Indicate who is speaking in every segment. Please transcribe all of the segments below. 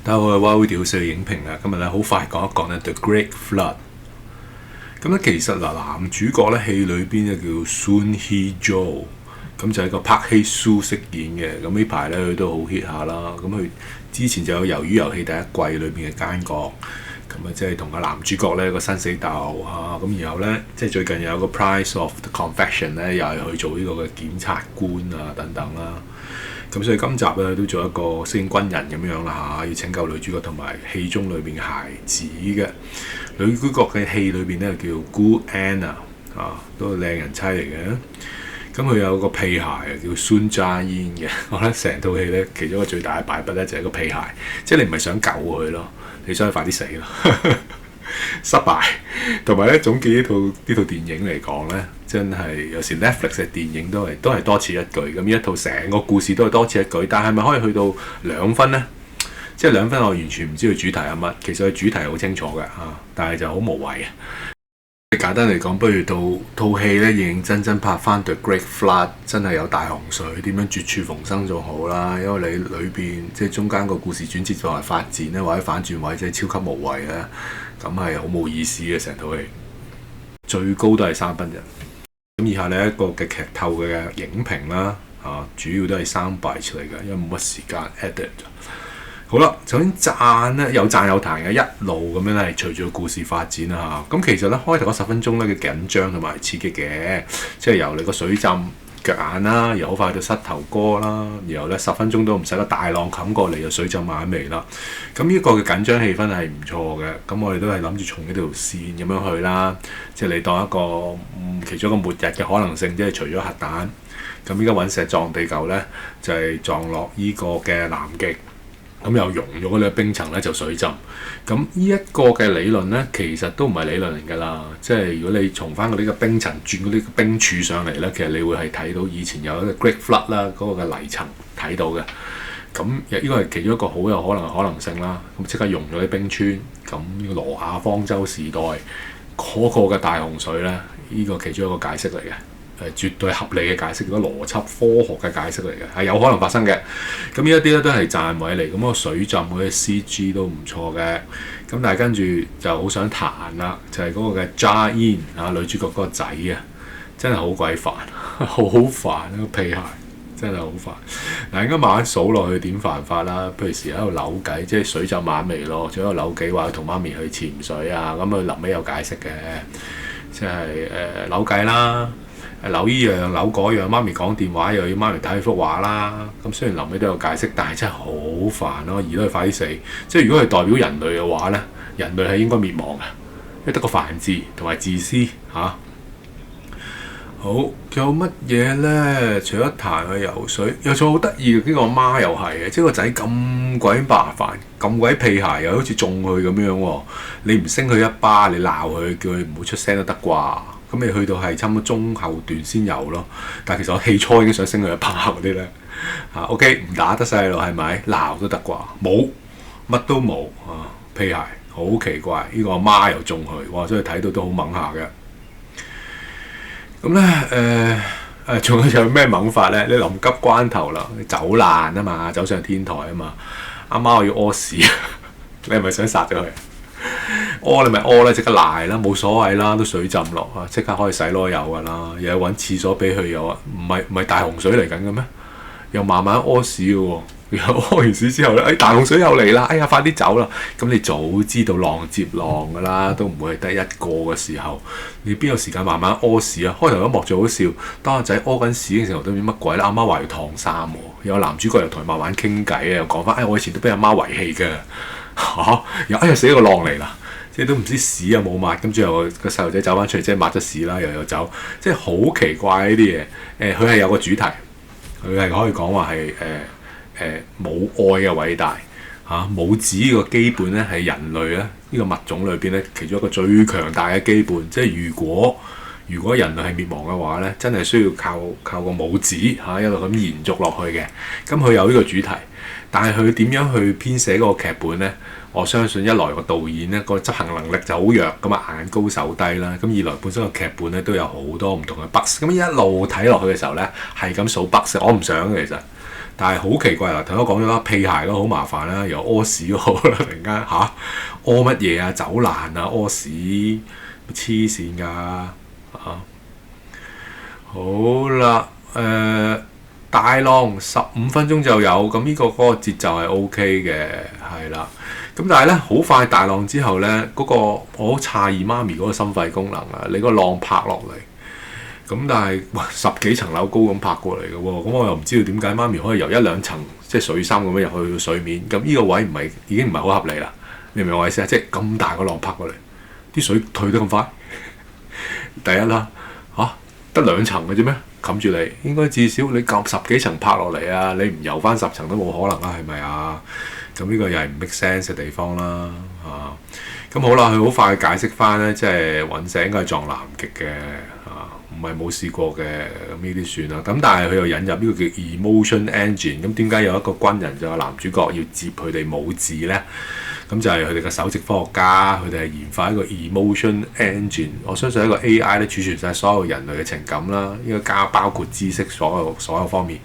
Speaker 1: 但係我係 Wild 屌絲嘅影評啦，今日咧好快講一講咧 The Great Flood。咁咧其實男主角咧戲裏邊咧叫 Song Hye-jo， 咁就係一個 Park Hae-soo 飾演嘅。咁呢排咧佢都好 hit 下啦。咁佢之前就有魷魚遊戲第一季裏邊嘅奸角，咁啊即係同個男主角咧個生死鬥啊。咁然後咧即係最近有個 Price of the Confession 咧，又係去做呢個嘅檢察官啊等等啦。咁所以今集咧都做一個飾演軍人咁樣啦嚇，要拯救女主角同埋戲中裏邊嘅孩子嘅。女主角嘅戲裏邊咧叫 Good Anna 啊，都係靚人妻嚟嘅。咁佢有個屁孩叫 Sun Ja-in 嘅。我覺得成套戲咧其中一個最大嘅敗筆咧就係個屁孩，即係你唔係想救佢咯，你想佢快啲死咯。失敗，同埋咧總結呢套電影嚟講咧，真係有時 Netflix 嘅電影都係多此一舉。咁呢一套成個故事都係多此一舉，但係咪可以去到2分呢？即係2分我完全唔知佢主題係乜。其實佢主題好清楚嘅嚇，但係就好無謂嘅。簡單嚟講，不如套戲咧認認真真拍翻 The Great Flood， 真係有大洪水點樣絕處逢生仲好啦。因為你裏邊即係中間個故事轉折作為發展咧，或者反轉位即係超級無謂咧，咁係好冇意思嘅成套戲。最高都係3分啫。咁以下呢一個嘅劇透嘅影評啦，主要都係3byte嚟嘅，因為冇乜時間 edit。好啦，首先讚咧有讚有彈嘅，一路咁樣係隨住個故事發展啦嚇。咁其實咧開頭嗰10分鐘咧嘅緊張同埋刺激嘅，即係由你個水浸腳眼啦，又好快到膝頭哥啦，然後咧10分鐘都唔使個大浪冚過嚟，又水浸眼眉啦。咁呢個嘅緊張氣氛係唔錯嘅。咁我哋都係諗住從呢條線咁樣去啦，即係你當一個其中一個末日嘅可能性，即係除咗核彈，咁依家隕石撞地球咧，就係撞落呢個嘅南極。咁又溶咗嗰啲冰層咧，就水浸。咁呢一個嘅理論咧，其實都唔係理論嚟㗎啦。即係如果你從翻嗰啲嘅冰層轉嗰啲冰柱上嚟咧，其實你會係睇到以前有一個 Great Flood 啦，嗰個嘅泥層睇到嘅。咁呢個係其中一個好有可能嘅可能性啦。咁即刻溶咗啲冰川。咁挪亞方舟時代嗰個嘅大洪水咧，呢個其中一個解釋嚟嘅。絕對合理嘅解釋，如果邏輯科學嘅解釋嚟嘅，係有可能發生嘅。咁呢一啲咧都係讚位嚟。咁個水浸嗰啲 CG 都唔錯嘅。咁但係跟住就好想彈啦，就係嗰個嘅 Ja-in 女主角嗰個仔啊，真係好鬼煩，好煩啊個屁孩，真係好煩。嗱，應該慢慢數落去點煩法啦。譬如時喺度扭計，即係水浸眼眉咯，仲喺度扭計話同媽咪去潛水啊。咁佢臨尾有解釋嘅，即係扭計啦。扭依樣扭嗰樣，媽咪講電話又要媽咪睇幅畫啦。咁雖然臨尾都有解釋，但係真係好煩咯。而都係快啲死。即係如果係代表人類嘅話咧，人類係應該滅亡嘅，因為得個煩字同埋自私嚇。好，仲有乜嘢咧？除咗彈去游水，有咗好得意嘅呢個媽又係嘅，即係個仔咁鬼麻煩，咁鬼屁孩，又好似中佢咁樣喎。你唔升佢一巴，你鬧佢，叫佢唔好出聲都得啩？咁你去到係差唔多中後段先有咯，但係其實我起初已經想升佢一巴嗰啲咧OK 唔打得細路係咪？鬧都得啩？冇，乜都冇啊！屁孩好奇怪，呢個阿媽又中佢，哇！所以睇到都好猛下嘅。咁咧仲有咩猛法咧？你臨急關頭啦，你走難啊嘛，走上天台啊嘛，阿媽我要屙屎，你係咪想殺咗佢？屙你咪屙啦，即刻賴啦，冇所謂啦，都水浸落啊，即刻可以洗攞油噶啦，又揾廁所俾佢又唔係大洪水嚟緊嘅咩？又慢慢屙屎嘅喎，又屙完屎之後咧，大洪水又嚟啦，哎呀快啲走啦！咁你早知道浪接浪噶啦，都唔會係得一個嘅時候，你邊有時間慢慢屙屎啊？開頭一幕最好笑，當阿仔屙緊屎嘅時候都唔知乜鬼啦，阿媽話要燙衫喎，有男主角又同佢慢慢傾偈啊，又講翻，我以前都俾阿媽遺棄嘅又死一個浪嚟啦！即係都唔知屎有冇抹，咁最後個細路仔走翻出嚟，即係抹咗屎啦，又走，即係好奇怪呢啲嘢。佢係有個主題，佢係可以講話係母愛嘅偉大嚇，母子呢個基本咧係人類咧呢個物種裏邊咧其中一個最強大嘅基本。即係如果人類係滅亡嘅話咧，真係需要靠個母子嚇一路咁延續落去嘅。咁佢有呢個主題。但係佢點樣去編寫嗰個劇本呢？我相信一來個導演呢個執行能力就好弱咁啊，眼高手低啦。咁二來本身個劇本呢都有好多唔同嘅 bug，咁一路睇落去嘅時候呢，係咁數 bug，我唔想嘅其實。但係好奇怪啦，頭先講咗啦，屁鞋都好麻煩啦，又屙屎都好啦，突然間嚇屙乜嘢啊，走爛啊，屙屎黐線㗎嚇。好啦，大浪15分鐘就有，咁呢個嗰個節奏係 OK 嘅，係啦。咁但係咧，好快大浪之後咧，嗰個我好詫異媽咪嗰個心肺功能啊！你個浪拍落嚟，咁但係10幾層樓高咁拍過嚟嘅喎，咁我又唔知道點解媽咪可以由1、2層即係水深咁樣入去到水面，咁呢個位已經唔係好合理啦。你明唔明我意思啊？即係咁大個浪拍過嚟，啲水退得咁快，第一啦嚇得2層嘅啫咩？冚住你，應該至少你夾10幾層拍落嚟啊！你唔游翻10層都冇可能啦，係咪啊？咁呢個又係唔 make sense 嘅地方啦，咁好啦，佢好快解釋翻咧，即係隕石應該係撞南極嘅，唔係冇試過嘅，咁呢啲算啦。咁但係佢又引入呢個叫 emotion engine，咁點解有一個軍人就係男主角要接佢哋母字咧？咁就係佢哋嘅首席科學家，佢哋係研發一個 emotion engine。我相信一個 AI 咧儲存晒所有人類嘅情感啦，應該加包括知識所有方面。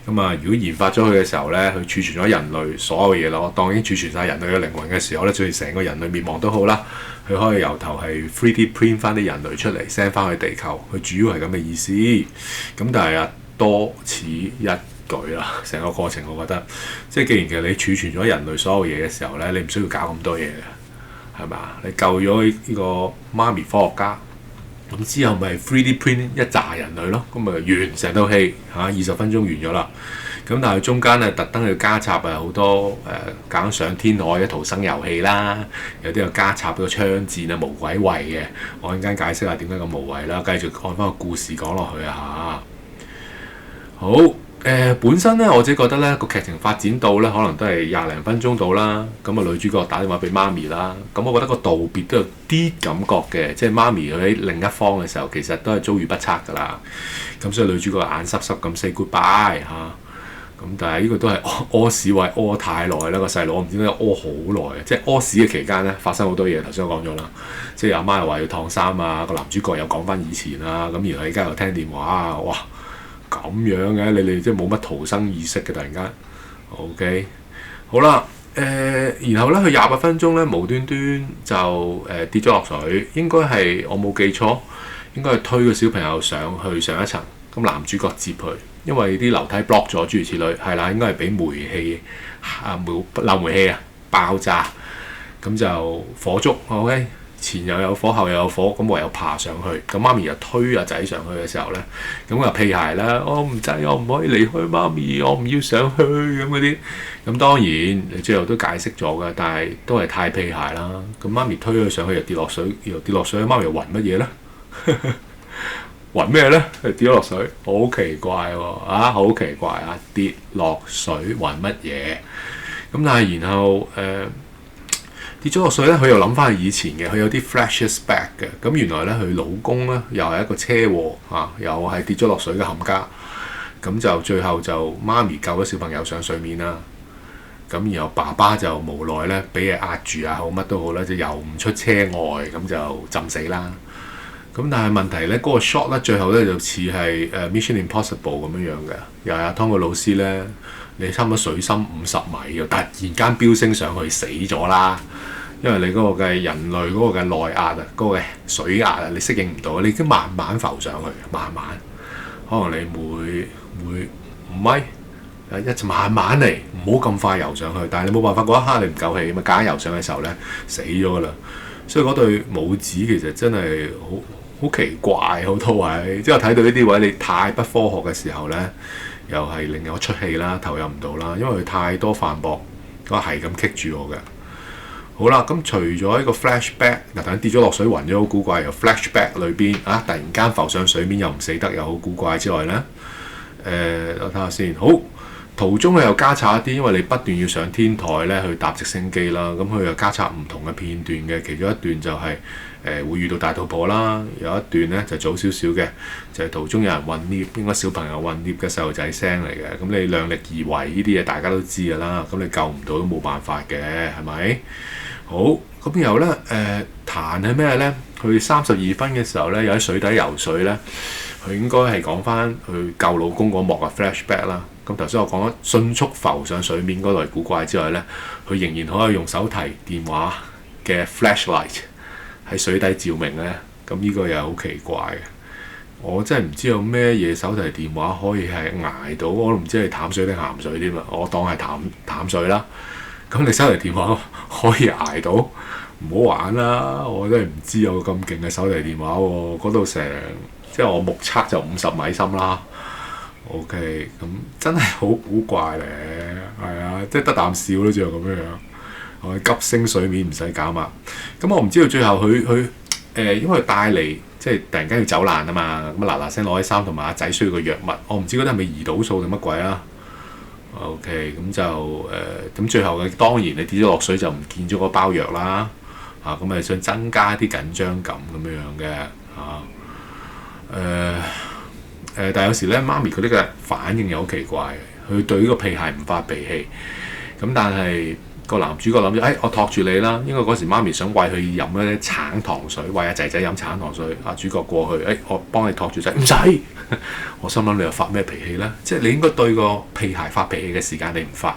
Speaker 1: 咁啊，如果研發咗佢嘅時候咧，佢儲存咗人類所有嘢咯，當已經儲存晒人類嘅靈魂嘅時候咧，就算成個人類滅亡都好啦，佢可以由頭係 3D print 翻啲人類出嚟 send 翻去地球，佢主要係咁嘅意思。咁但係多此一舉啦，成個過程我覺得，即係既然其實你儲存咗人類所有嘢嘅時候咧，你唔需要搞咁多嘢嘅，係咪啊？你救咗呢個媽咪科學家。咁之後咪 3D print 一紮人類咯，咁咪完成套戲嚇，20分鐘完咗啦。咁但係中間咧特登要加插好多搞上天海嘅逃生遊戲啦，有啲又加插個槍戰啊，無鬼謂嘅。我陣間解釋下點解咁無謂啦，繼續按翻個故事講落去啊嚇。好。本身咧，我自己覺得咧個劇情發展到咧，可能都係20零分鐘到啦。咁啊，女主角打電話俾媽咪啦。咁我覺得個道別都有啲感覺嘅，即係媽咪佢喺另一方嘅時候，其實都係遭遇不測㗎啦。咁所以女主角眼濕濕咁 say goodbye 嚇。咁但係呢個都係屙屎位屙太耐啦，個細佬，我唔知點解屙好耐，即係屙屎嘅期間咧發生好多嘢。頭先我講咗啦，即係阿媽又話要燙衫啊，個男主角又講翻以前啊，咁然後而家又聽電話啊，哇！咁樣嘅，你哋即係冇乜逃生意識嘅，突然間 ，OK， 好啦，然後咧佢28分鐘咧無端端就跌咗落水，應該係我冇記錯，應該係推個小朋友上去上一層，咁男主角接佢，因為啲樓梯 block 咗諸如此類，係啦，應該係俾煤氣漏煤氣啊爆炸，咁就火燭 ，OK。前又有火，後又有火，咁唯有爬上去。咁媽咪又推阿仔上去嘅時候咧，咁佢屁鞋啦，我唔制，我唔可以離開媽咪，我唔要上去咁嗰啲。咁當然你最後都解釋咗嘅，但係都係太屁鞋啦。咁媽咪推佢上去又跌落水，又跌落水，媽咪又暈乜嘢咧？暈咩咧？跌咗落水，好奇怪喎！好奇怪啊！跌落水暈乜嘢？咁但係然後跌咗落水咧，佢又諗翻去以前嘅，佢有啲 flashes back 嘅。咁原來咧，佢老公咧又係一個車禍嚇，又係跌咗落水嘅冚家。咁就最後就媽咪救咗小朋友上水面啦。咁然後爸爸就無奈咧，俾嘢壓住啊，好乜都好啦，就游唔出車外，咁就浸死啦。咁但係問題咧，嗰個 shot 咧，最後咧就似係Mission Impossible 咁樣嘅，又係阿湯個老師咧，你差唔多水深50米嘅，突然間飆升上去死咗啦。因為你嗰個嘅人類嗰個嘅內壓啊，嗰個嘅水壓啊，你適應唔到，你已經慢慢浮上去，慢慢，可能你每5米，慢慢嚟，唔好咁快游上去。但係你冇辦法，嗰一刻你唔夠氣，咁啊，夾硬游上嘅時候咧，死咗噶啦。所以嗰對母子其實真係好奇怪，好多位，即係睇到呢啲位，你太不科學嘅時候咧，又係令我出戲啦，投入唔到啦，因為佢太多反駁，我係咁棘住我嘅。好啦，咁除咗一個 flashback， 嗱，等跌咗落水暈咗好古怪，由 flashback 裏邊突然間浮上水面又唔死得又好古怪之外咧，我睇下先，好，途中佢又加插一啲，因為你不斷要上天台咧去搭直升機啦，咁佢又加插唔同嘅片段嘅。其中一段就係、會遇到大肚婆啦，有一段咧就早少少嘅，就係途中有人混 lift，應該小朋友混 lift嘅細路仔聲嚟嘅。咁你量力而為呢啲嘢大家都知㗎啦，咁你救唔到都冇辦法嘅，係咪？好，咁然後咧彈係咩咧？佢32分嘅時候咧，有喺水底游水咧，佢應該係講翻佢救老公嗰幕嘅 flashback 啦。咁頭先我講咗迅速浮上水面嗰類古怪之外咧，佢仍然可以用手提電話嘅 flashlight 喺水底照明咧。咁呢個又係好奇怪嘅。我真係唔知有咩嘢手提電話可以係捱到，我都唔知係淡水定鹹水添啊！我當係淡水啦。咁你手提電話可以捱到？唔好玩啦！我真係唔知有咁勁嘅手提電話喎。嗰度成即係我目測就50米深啦。OK，咁真係好古怪咧，係啊，即係得啖笑都仲有咁樣樣。我急升水面唔使搞嘛。咁我唔知道最後佢因為帶嚟即係突然間要走難啊嘛，咁嗱嗱聲攞啲衫同埋阿仔需要個藥物，我唔知嗰啲係咪胰島素定乜鬼啊？OK，咁就咁最後嘅當然你跌咗落水就唔見咗個包藥啦，咁咪想增加啲緊張感咁樣嘅但係有時咧媽咪佢呢個反應又好奇怪嘅，佢對呢個屁孩唔發脾氣，咁但係個男主角諗住我托住你啦，因為嗰時媽咪想餵佢飲嗰啲橙糖水，餵阿仔仔飲橙糖水，主角過去我幫你托住仔，唔使。我心諗你又發咩脾氣呢？即係你應該對個屁孩發脾氣嘅時間你唔發，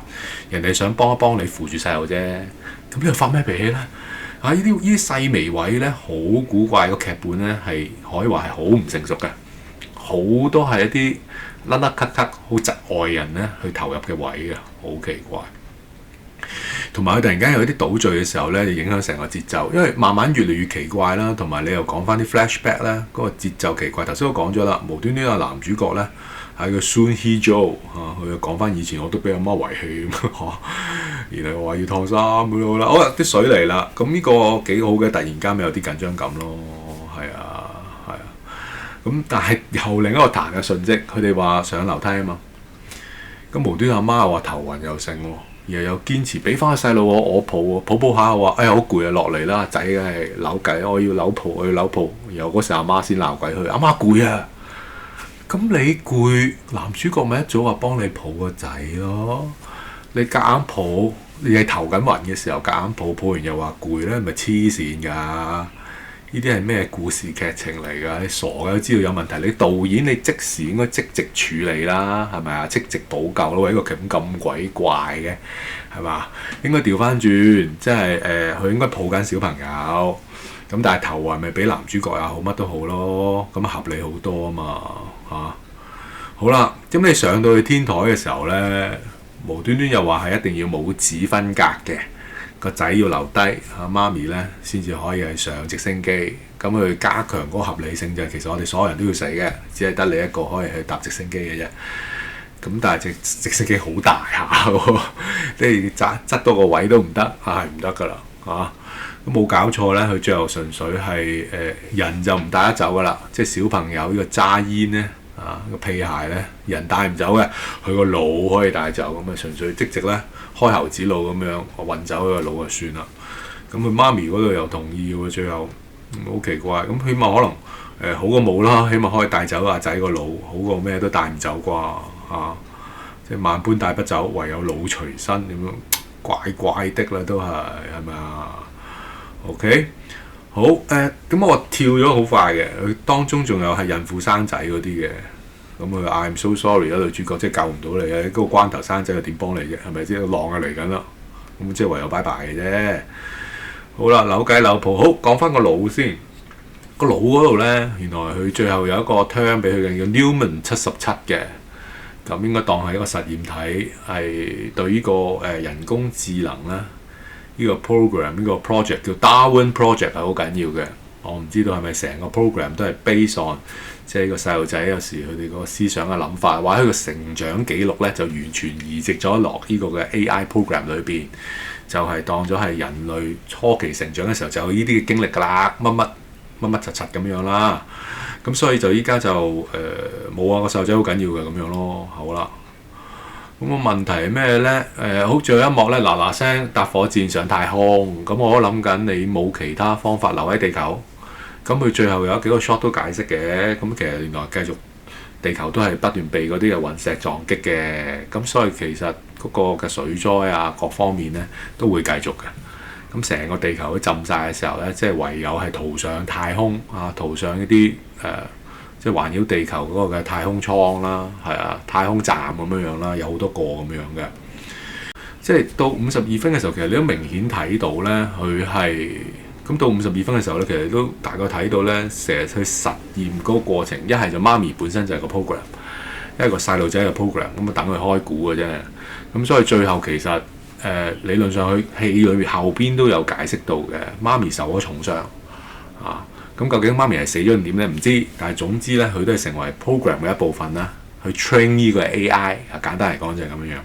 Speaker 1: 人哋想幫一幫你扶住細路啫，咁你又發咩脾氣呢？呢啲細微位呢，好古怪，個劇本呢係可以話係好唔成熟嘅，好多係一啲甩甩咳咳好窒礙人呢去投入嘅位嘅，好奇怪。同埋佢突然間有啲倒敘嘅時候咧，就影響成個節奏，因為慢慢越嚟越奇怪啦。同埋你又講翻啲 flashback 咧，嗰個節奏奇怪。頭先我講咗啦，無端端有男主角咧係個 Soon Hee Jo 佢又講翻以前我都俾阿媽遺棄咁然後話要燙衫咁啦，好啦，啲水嚟啦，咁呢個幾好嘅，突然間咪有啲緊張感咯，係啊。咁但係又另一個彈嘅訊息，佢哋話上樓梯啊嘛，咁無端阿媽又話頭暈又剩喎。然後又堅持俾翻個細路我抱喎，抱下我話好攰啊，落嚟啦，仔梗係扭計，我要扭抱，我要扭抱。然後嗰時阿媽先鬧鬼佢，阿媽攰啊，咁你攰，男主角咪一早話幫你抱個仔咯，你夾硬抱，你係頭緊暈嘅時候夾硬抱，抱完又話攰咧，咪黐線㗎！呢啲係咩故事劇情嚟㗎？你傻嘅都知道有問題，你導演你即時應該即席處理啦，係咪啊？即席補救咯，為一個咁鬼怪嘅，係嘛？應該調翻轉，即係佢應該抱緊小朋友，咁但係頭暈咪俾男主角又好乜都好咯，咁合理好多啊嘛嚇。好啦，咁你上到去天台嘅時候咧，無端端又話係一定要母子分隔嘅。個仔要留低，媽咪咧先至可以係上直升機，咁去加強嗰個合理性就係其實我哋所有人都要死嘅，只係得你一個可以去搭直升機嘅啫。咁但係直升機好大下喎，即係側多個位都唔得，係唔得㗎啦嚇。咁冇搞錯咧，佢最後純粹係人就唔帶得走㗎啦，即係小朋友呢個揸煙咧個屁孩咧人帶唔走嘅，佢個腦可以帶走，咁啊純粹即直咧。開猴子路咁樣，我運走佢個腦就算啦。咁佢媽咪嗰度又同意喎，最後好奇怪。咁起碼可能好過冇啦，起碼可以帶走阿仔個腦，好過咩都帶唔走啩嚇。即係萬般帶不走，唯有腦隨身咁樣，怪怪的啦都係咪啊 ？OK， 好咁我跳咗好快嘅，佢當中仲有係孕婦生仔嗰啲嘅。咁佢 I'm so sorry 啦，女主角即係救唔到你嘅，嗰個關頭生仔又點幫你啫？係咪先？浪啊嚟緊啦，咁即係唯有拜拜嘅啫。好啦，扭計扭抱，好講翻個腦先。個腦嗰度咧，原來佢最後有一個 term 俾佢嘅叫 Newman 77嘅，咁應該當係一個實驗體，係對呢個人工智能啦，呢個 program 呢個 project 叫 Darwin Project 係好緊要嘅。我唔知道係咪成個 program 都係 based on。即係個細路仔有時佢哋個思想嘅諗法，或者佢個成長記錄咧，就完全移植咗落呢個嘅 AI program 裏邊，就係當咗係人類初期成長嘅時候就有呢啲嘅經歷㗎啦，乜乜柒柒咁樣啦。咁所以就依家就冇啊，個細路仔好緊要嘅咁樣咯。好啦，咁個問題係咩咧？好最後一幕咧，嗱嗱聲搭火箭上太空。咁我都諗緊你冇其他方法留喺地球。咁佢最後有幾個 shot 都解釋嘅。咁其實原來繼續地球都係不斷被嗰啲嘅隕石撞擊嘅。咁所以其實嗰個嘅水災啊，各方面咧都會繼續嘅。咁成個地球都浸晒嘅時候咧，即係唯有係逃上太空啊，逃上呢啲即係環繞地球嗰個嘅太空艙啦，係啊，太空站咁樣啦，有好多個咁樣嘅。即係到52分嘅時候，其實你都明顯睇到咧，佢係咁到52分嘅時候咧，其實都大概睇到咧，成日去實驗嗰個過程，一係就媽咪本身就係個 program， 一係個細路仔嘅 program， 咁啊等佢開估嘅啫。咁所以最後其實理論上佢戲裏面後邊都有解釋到嘅，媽咪受咗重傷啊。咁究竟媽咪係死咗定點咧？唔知，但係總之咧，佢都係成為 program 嘅一部分啦，去 train 呢個 AI。簡單嚟講就係咁樣樣。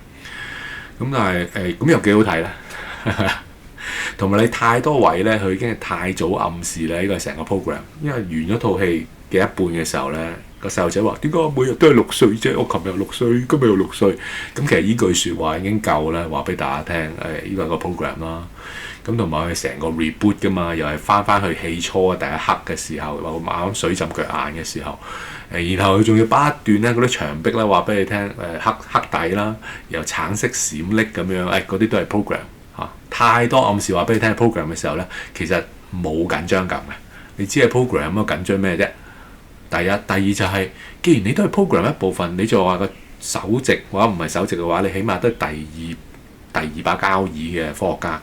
Speaker 1: 咁但係咁又幾好睇咧。同埋你太多位咧，佢已經係太早暗示咧呢個成個 program。因為完咗套戲嘅一半嘅時候咧，個細路仔話：點解我每日都係6歲啫？我琴日6歲，今日又6歲。咁其實呢句説話已經夠咧，話俾大家聽。呢個係個 program 啦。咁同埋佢成個 reboot 噶嘛，又係翻去起初第一刻嘅時候，話啱水浸腳眼嘅時候，然後佢仲要不斷咧嗰啲牆壁咧話俾你聽，黑底啦，又橙色閃爍咁樣，嗰啲都係 program 嚇。太多暗示話俾你聽 program 嘅時候咧，其實冇緊張感嘅。你知係 program 咁緊張咩啫？第一、第二就係，既然你都係 program 一部分，你就話個首席或者唔係首席嘅話，你起碼都係第二把交椅嘅科學家。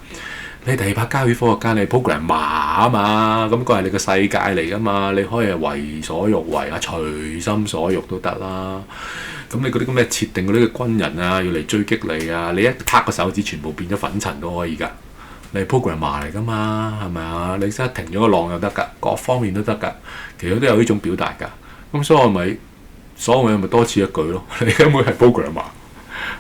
Speaker 1: 你第二把交椅科學家，你 programmer 啊嘛，咁個係你個世界嚟噶嘛，你可以係為所欲為啊，隨心所欲都得啦。咁你嗰啲咁嘅設定嗰啲嘅軍人啊，要嚟追擊你啊，你一拍個手指，全部變咗粉塵都可以㗎。你係 programmer 嚟噶嘛，係咪啊？你即刻停咗個浪又得㗎，各方面都得㗎。其實都有呢種表達㗎。咁所以我咪多此一舉咯。你根本係 programmer。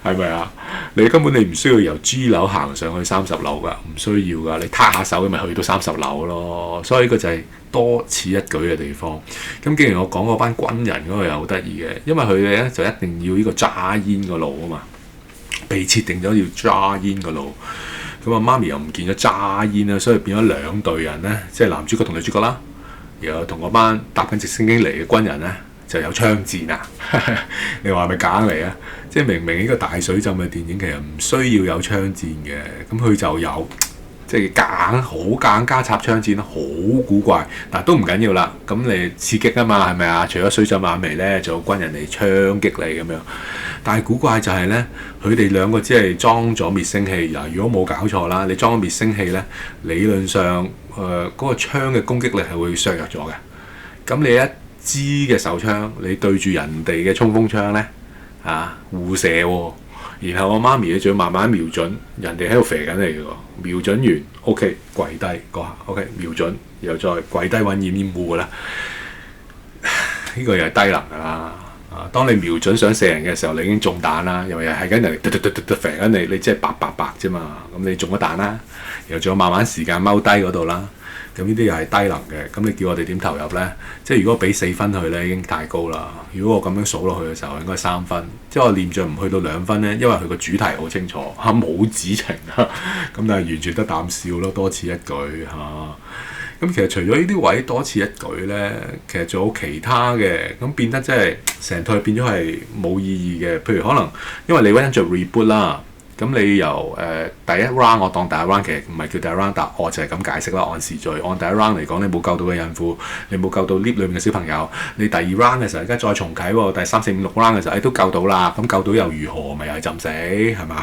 Speaker 1: 係咪啊？你根本你唔需要由 G 樓行上去30樓㗎，唔需要㗎。你撻下手咪去到30樓咯。所以呢個就係多此一舉嘅地方。咁既然我講嗰班軍人嗰個又好得意嘅，因為佢哋咧就一定要呢個揸煙個路啊嘛，被設定咗要揸煙個路。咁啊媽咪又唔見咗揸煙啦，所以變咗兩隊人咧，即係男主角同女主角啦，然後同嗰班搭緊直升機嚟嘅軍人咧。就有槍戰啊！你話係咪夾硬嚟啊？即係明明呢個大水浸嘅電影其實唔需要有槍戰嘅，咁佢就有，即係夾硬加插槍戰，好古怪。但係都唔緊要啦，咁你刺激啊嘛，係咪啊？除咗水浸眼眉咧，仲有軍人嚟槍擊你咁樣。但係古怪就係咧，佢哋兩個只係裝咗滅聲器。嗱，如果冇搞錯啦，你裝咗滅聲器咧，理論上嗰個槍嘅攻擊力係會削弱咗嘅。咁你一支嘅手槍，你對住人哋嘅衝鋒槍咧，互射喎，然後我媽咪咧仲要慢慢瞄準，人哋喺度射緊你嘅喎，瞄準完 ，OK 跪低嗰下 ，OK 瞄準，然後再跪低揾掩護㗎啦，呢個又係低能㗎啦。當你瞄準想射人嘅時候，你已經中彈啦，又係緊人哋射緊你，你即係白啫嘛，咁你中咗彈啦，然後仲有慢慢時間踎低嗰度啦。咁呢啲又係低能嘅，咁你叫我哋點投入呢？即係如果俾4分佢呢，已經太高啦。如果我咁樣數落去嘅時候，應該3分。即係我念著唔去到2分呢，因為佢個主題好清楚冇指情咁但係完全得啖笑咯，多此一舉咁其實除咗呢啲位多此一舉呢，其實仲有其他嘅，咁變得即係成套變咗係冇意義嘅。譬如可能因為你揾緊做 reboot 啦。咁你由第一 round 我當第一 round 其實唔係叫第一 round，但我就係咁解釋啦。按時序，按第一 round 嚟講，你冇救到嘅孕婦，你冇救到 lift 裏面嘅小朋友。你第二 round 嘅時候，而家再重啟喎，第3、4、5、6 round 嘅時候，都救到啦。咁救到又如何？咪又係浸死係嘛？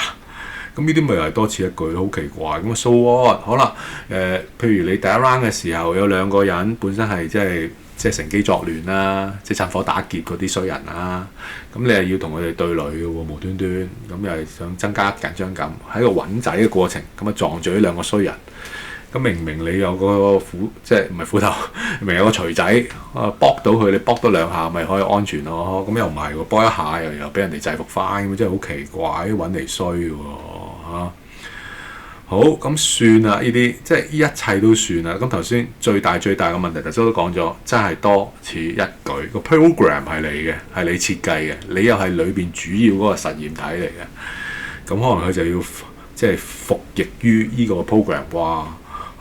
Speaker 1: 咁呢啲咪又係多此一舉，好奇怪。咁啊 so what？好啦，譬如你第一 round 嘅時候有2個人本身係即係乘機作亂啦，即係趁火打劫嗰啲衰人啦。咁你係要同佢哋對壘嘅喎，無端端咁又係想增加緊張感，喺個揾仔嘅過程咁啊撞住呢2個衰人。咁明明你有個即係唔係斧頭，明明有個錘仔搏到佢，你搏多2下咪可以安全咯。咁又唔係喎，搏一下又俾人哋制服翻，咁真係好奇怪，揾嚟衰喎嚇。好，咁算啦，呢啲即係一切都算啦。咁頭先最大嘅問題，頭先都講咗，真係多此一舉。個 program 係你嘅，係你設計嘅，你又係裏邊主要嗰個實驗體嚟嘅。咁可能佢就要即係服役於呢個 program 啩，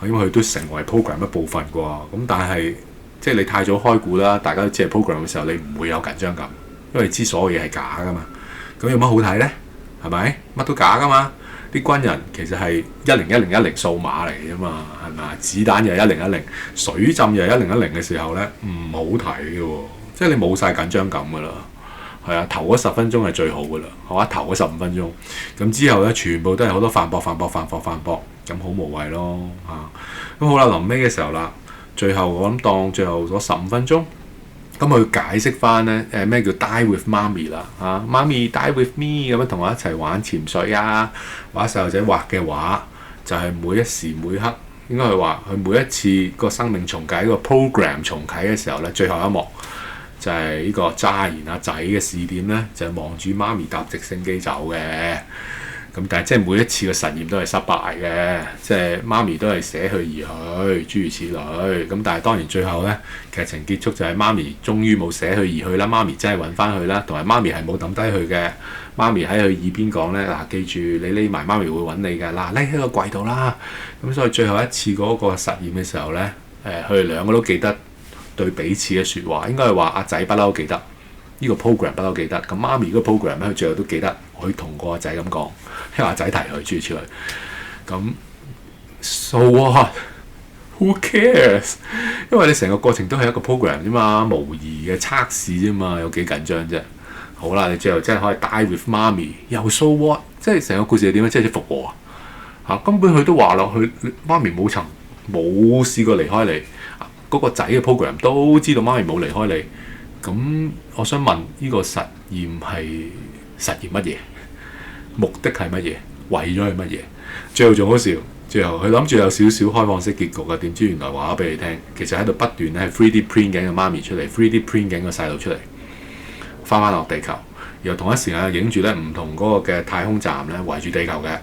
Speaker 1: 因為佢都成為 program 一部分啩。咁但係即係你太早開估啦，大家都知係 program 嘅時候，你唔會有緊張感，因為你知所有嘢係假噶嘛。咁有乜好睇呢？係咪乜都假噶嘛？啲軍人其實係101010數碼嚟嘅啫嘛，係咪啊？子彈又係1010，水浸又係1010嘅時候咧，唔好睇嘅喎，即係你冇晒緊張感㗎啦。係啊，頭嗰10分鐘係最好㗎啦，係嘛？頭嗰15分鐘，咁之後咧全部都係好多反駁，咁好無謂咯嚇。咁好啦，臨尾嘅時候啦，最後我諗當最後嗰15分鐘。咁佢解釋翻咧，咩叫 die with 媽咪啦嚇？媽咪 die with me 咁樣同我一齊玩潛水啊，畫細路仔畫嘅畫，就係每一時每刻，應該係話佢每一次個生命重啟個 program 重啟嘅時候咧，最後一幕就係呢個揸完阿仔嘅視點咧，就係望住媽咪搭直升機走嘅。咁但係即係每一次嘅實驗都係失敗嘅，即係媽咪都係捨佢而去，諸如此類。咁但係當然最後咧，劇情結束就係媽咪終於冇捨佢而去啦，媽咪真係揾翻佢啦，同埋媽咪係冇抌低佢嘅。媽咪喺佢耳邊講咧，嗱，記住你匿埋，媽咪會揾你嘅，嗱，匿喺個櫃度啦。咁所以最後一次嗰個實驗嘅時候咧，佢哋兩個都記得對彼此嘅説話，應該係話阿仔不嬲記得。呢個 program 不嬲記得，咁媽咪嗰個 program 咧，佢最後都記得，佢同個阿仔咁講，因為阿仔提佢諸如此類。咁 so what？Who cares？ 因為你成個過程都係一個 program 啫嘛，模擬嘅測試啫嘛，有幾緊張啫？好啦，你最後真係可以 die with 媽咪，又 so what？即係成個故事係點樣？即係復和啊！根本佢都話落去，媽咪冇試過離開你，嗰個仔嘅 program 都知道媽咪冇離開你。咁我想問呢個實驗係實驗乜嘢？目的係乜嘢？為咗係乜嘢？最後仲好笑，最後佢諗住有少少開放式結局嘅，點知原來話咗俾你聽，其實喺度不斷咧係 3D print 緊個媽咪出嚟 ，3D print 緊個細路出嚟，翻落地球，然後同一時間影住咧唔同嗰個嘅太空站咧圍住地球嘅。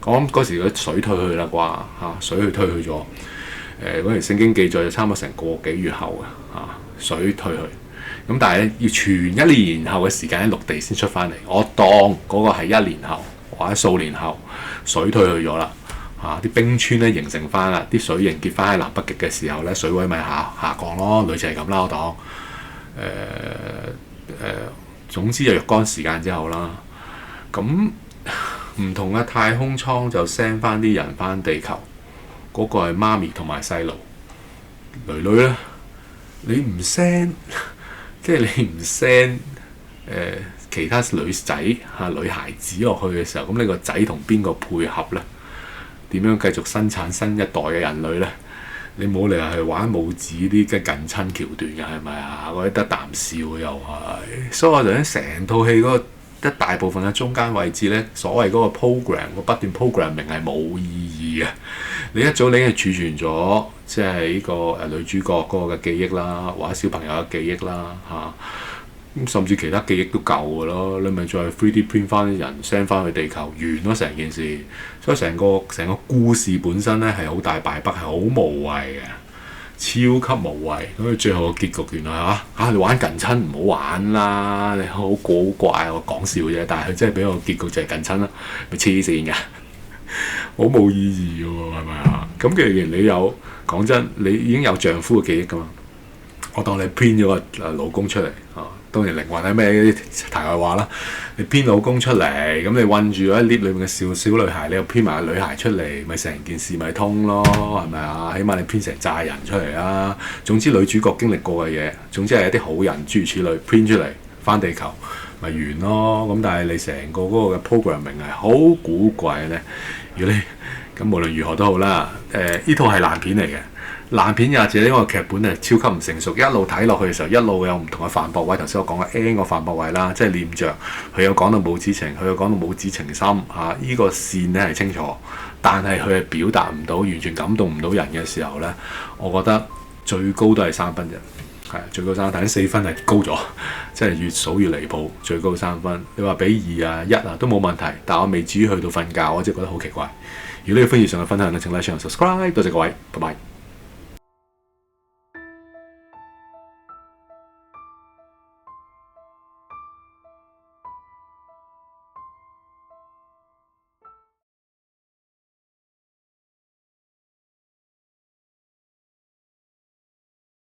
Speaker 1: 講嗰時個水退去啦啩嚇，水去退去咗。嗰條聖經記載就差唔多成個幾月後嘅嚇，水退去。咁但係咧要全1年後嘅時間喺陸地先出翻嚟，我當嗰個係1年後或者數年後水退去咗啦嚇，啲冰川咧形成翻啦，啲水凝結翻喺南北極嘅時候咧，水位咪下降咯，類似係咁啦，我當總之就若干時間之後啦，咁唔同嘅太空艙就 send 翻啲人翻地球，嗰個係媽咪同埋細路，女咧你唔 send。即係你唔 send 其他女仔女孩子落去嘅時候，咁你個仔同邊個配合呢？點樣繼續生產新一代嘅人類呢？你冇理由去玩母子啲嘅近親橋段嘅係咪啊？我覺得得啖笑又係，所以我就覺得成套戲嗰個一大部分嘅中間位置呢，所謂嗰個 program 個不斷 programming 係冇意義嘅。你一早你已經儲存咗，即係呢個女主角嗰個嘅記憶啦，或者小朋友嘅記憶啦嚇，咁甚至其他記憶都夠嘅咯。你咪再 3D print 翻啲人 send 翻去地球，完咗成件事。所以成個故事本身咧係好大敗筆，係好無謂嘅，超級無謂。咁佢最後嘅結局原來你玩近親唔好玩啦，你好古怪，我講笑啫。但係佢真係俾個結局就係近親啦，咪黐線㗎。好冇意義嘅喎，係咪啊？咁既然你有講真，你已經有丈夫嘅記憶噶嘛？我當你編咗個老公出嚟啊，當然靈魂係咩啲題外話啦。你編老公出嚟，咁你韞住喺 lift 裏面嘅小女孩，你又編埋個女孩出嚟，咪成件事咪通咯？係咪啊？起碼你編成紮人出嚟啦。總之女主角經歷過嘅嘢，總之係一啲好人諸如此類編出嚟翻地球咪完咯。咁但係你成個嗰個嘅 programming 係好古怪咧。如果你咁無論如何都好啦，呢套係爛片嚟嘅，爛片又或者呢個劇本係超級唔成熟，一路睇落去嘅時候，一路有唔同嘅反駁位。頭先我講嘅 N 個反駁位啦，即係念着佢有講到母子情，佢有講到母子情深嚇，呢個線咧係清楚，但係佢係表達唔到，完全感動唔到人嘅時候咧，我覺得最高都係3分啫。係最高3分，但係4分係高咗，即係越數越離譜。最高3分，你話比2啊、1啊都冇問題，但我未至於去到瞓覺，我真係覺得好奇怪。如果你歡迎以上嘅分享咧，請 like、share、subscribe，多謝各位，拜拜。